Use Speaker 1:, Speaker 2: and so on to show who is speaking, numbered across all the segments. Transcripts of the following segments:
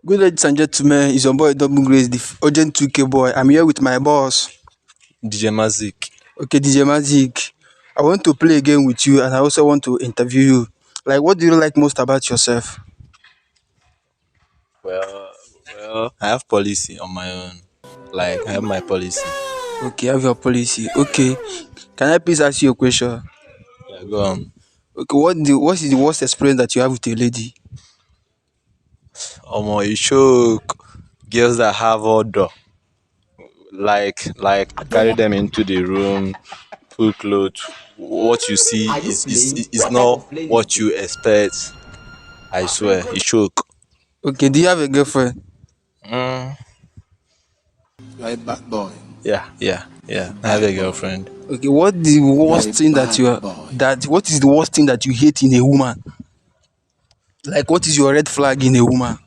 Speaker 1: Good ladies and gentlemen, it's your boy Double Grace, the urgent 2K boy. I'm here with my boss.
Speaker 2: DJ Mazik.
Speaker 1: Okay, DJ Magic. I want to play a game with you and I also want to interview you. Like, what do you like most about yourself?
Speaker 2: Well, I have policy on my own. Like I have my policy.
Speaker 1: Okay, have your policy. Okay, can I please ask you a question?
Speaker 2: Yeah, go on.
Speaker 1: Okay, what is the worst experience that you have with a lady?
Speaker 2: You choke girls that have odor. Like I carry them into the room, put clothes. What you see is not what you expect. I swear, you choke.
Speaker 1: Okay, do you have a girlfriend?
Speaker 2: Mm,
Speaker 3: You are a bad boy.
Speaker 2: yeah. I have a girlfriend.
Speaker 1: Okay, what the worst thing that you are that what is the worst thing that you hate in a woman? Like, what is your red flag in a woman?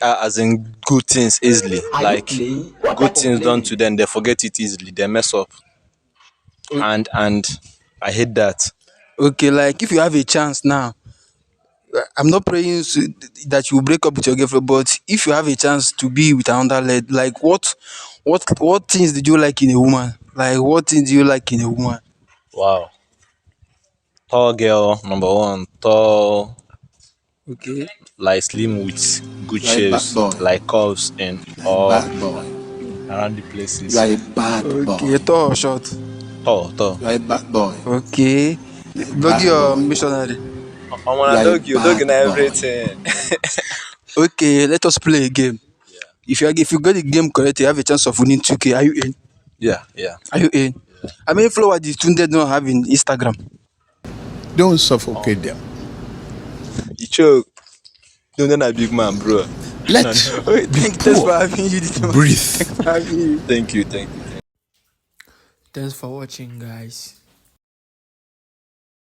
Speaker 2: As in good things easily. Like good things done to them, they forget it easily. They mess up, and I hate that.
Speaker 1: Okay, like if you have a chance now, I'm not praying that you break up with your girlfriend, but if you have a chance to be with another lady, like what things did you like in a woman? Like, what things do you like in a woman?
Speaker 2: Wow. Tall girl, number one. Tall,
Speaker 1: Okay,
Speaker 2: like slim with good
Speaker 3: You are a bad
Speaker 2: shapes,
Speaker 3: boy.
Speaker 2: like curves in
Speaker 3: You are a
Speaker 2: all
Speaker 3: bad boy.
Speaker 2: around the
Speaker 3: You
Speaker 2: places.
Speaker 3: are a bad
Speaker 1: okay,
Speaker 3: boy.
Speaker 1: tall or short?
Speaker 2: Tall.
Speaker 3: You are a bad boy.
Speaker 1: Okay,
Speaker 3: You are a
Speaker 1: doggy
Speaker 3: bad
Speaker 1: or
Speaker 3: boy.
Speaker 1: missionary?
Speaker 2: I'm
Speaker 3: You
Speaker 2: on
Speaker 3: are
Speaker 2: a
Speaker 3: a
Speaker 2: dog in
Speaker 3: bad boy.
Speaker 2: everything.
Speaker 1: Okay, let us play a game. If you get the game correct, you have a chance of winning 2K. Are you in?
Speaker 2: Yeah.
Speaker 1: Are you in? How many followers did Tunde don't have in Instagram?
Speaker 3: Don't suffocate them.
Speaker 2: You choke. No, then a big man, bro.
Speaker 3: Let
Speaker 1: Wait,
Speaker 3: the
Speaker 1: thanks for
Speaker 3: poor
Speaker 1: having you.
Speaker 3: breathe.
Speaker 1: Thanks for having you.
Speaker 2: Thank you.
Speaker 1: Thanks for watching, guys.